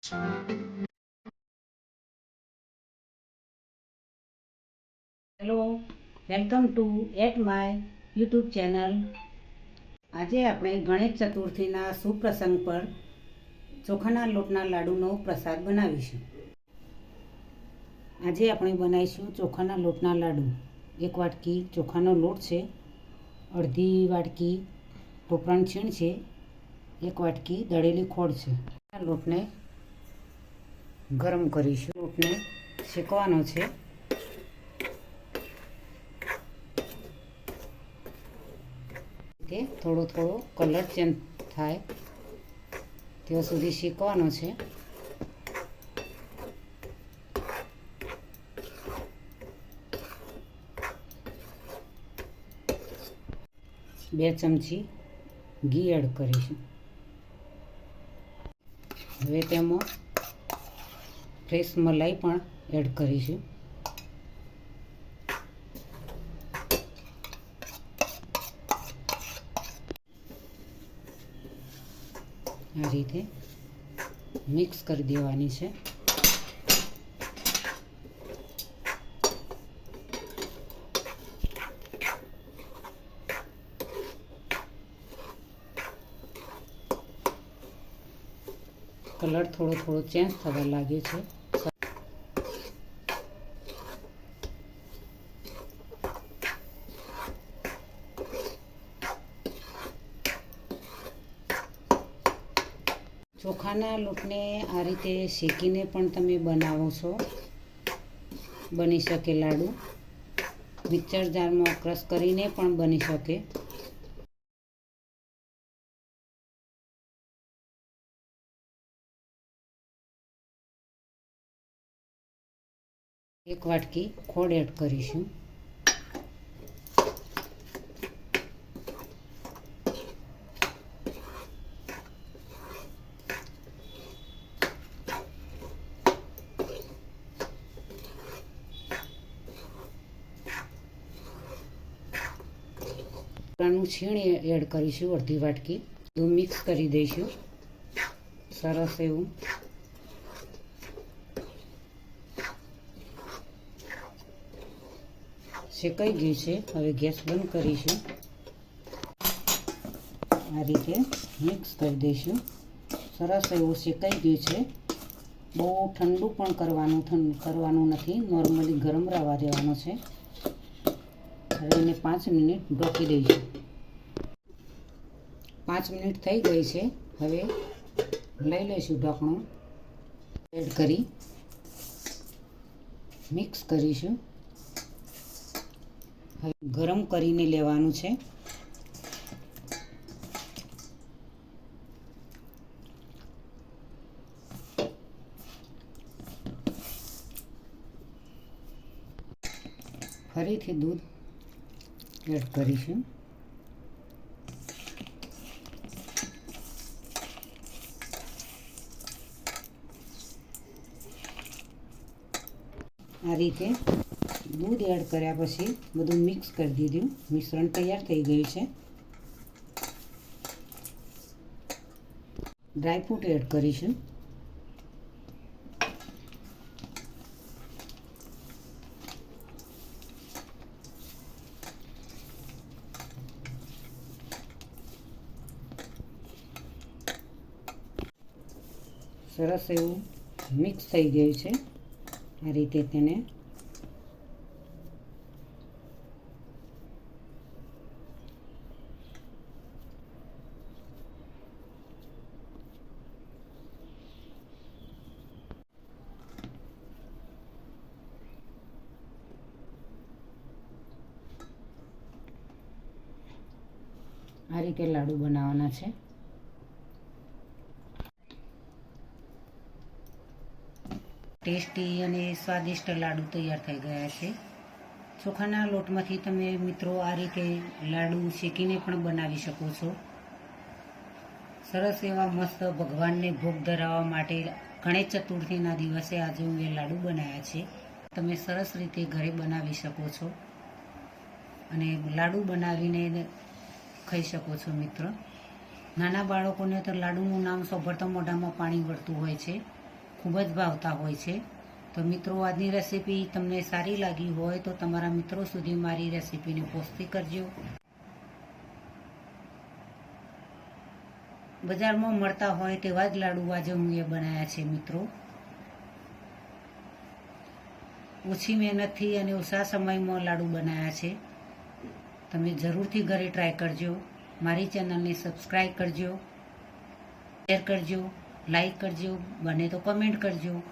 Hello, welcome to at my YouTube channel. આજે આપણે ગણેશ ચતુર્થીના સુપ્રસંગ પર ચોખાના લોટના લાડુનો પ્રસાદ બનાવીશું. આજે આપણે બનાવીશું ચોખાના લોટના લાડુ. 1 વાટકી ચોખાનો લોટ છે, અડધી વાટકી ટોપરાણ છીણ છે, 1 વાટકી દળેલી ખોળ છે. આ લોટને ગરમ કરીશું. લોટને શેકવાનો છે. થોડો કલર ચેન્જ થાય ત્યાં સુધી શેકવાનો છે. બે ચમચી ઘી એડ કરીશું. હવે તેમાં ફ્રેશ મલાઈ પણ એડ કરીશું. આ રીતે મિક્સ કરી દેવાની છે. કલર થોડો ચેન્જ થવા લાગે છે. ચોખાના લોટને આ રીતે શેકીને પણ તમે બનાવો છો. બની શકે લાડુ. મિક્સર જારમાં ક્રશ કરીને પણ બની શકે. એક વાટકી ખોળ એડ કરીશું. છીણ એડ કરીશું, અડધી વાટકી. બધું મિક્સ કરી દઈશું સરસ એવું. શેકાઈ ગયું છે. હવે ગેસ બંધ કરીશું. આ રીતે મિક્સ કરી દઈશું. સરસ એવું શેકાઈ ગયું છે. બહુ ઠંડુ પણ કરવાનું નથી, નોર્મલી ગરમ રહેવા દેવાનો છે. હવે એને 5 મિનિટ ઢોકી દઈશું. 5 મિનિટ થઈ ગઈ છે. હવે લઈ લઈશું ઢાંકણું. એડ કરી મિક્સ કરીશું. હવે ગરમ કરીને લેવાનું છે. ફરીથી દૂધ એડ કરીશું. આ રીતે દૂધ એડ કર્યા પછી બધું મિક્સ કરી દીધું. મિશ્રણ તૈયાર થઈ ગયું છે. ડ્રાયફ્રૂટ એડ કરીશું. સરસ એવું મિક્સ થઈ ગયું છે. આ રીતે તેને લાડુ બનાવવાના છે. ટેસ્ટી અને સ્વાદિષ્ટ લાડુ તૈયાર થઈ ગયા છે. ચોખાના લોટમાંથી તમે મિત્રો આ રીતે લાડુ શેકીને પણ બનાવી શકો છો. સરસ એવા મસ્ત ભગવાનને ભોગ ધરાવવા માટે ગણેશ ચતુર્થીના દિવસે આજે હું એ લાડુ બનાવ્યા છે. તમે સરસ રીતે ઘરે બનાવી શકો છો અને લાડુ બનાવીને ખાઈ શકો છો મિત્રો. નાના બાળકોને તો લાડુનું નામ સાંભળતા મોઢામાં પાણી વળતું હોય છે. ખૂબ જ ભાવતા હોય છે. તો મિત્રો, આજની રેસીપી તમને સારી લાગી હોય તો તમારા મિત્રો સુધી મારી રેસીપીને પહોંચતી કરજો. બજારમાં મળતા હોય તેવા જ લાડુ આજે હું એ બનાવ્યા છે મિત્રો. ઓછી મહેનતથી અને ઓછા સમયમાં લાડુ બનાવ્યા છે. તમે જરૂરથી ઘરે ટ્રાય કરજો. મારી ચેનલને સબસ્ક્રાઈબ કરજો, શેર કરજો, લાઈક કરજો, બને તો કમેન્ટ કરજો.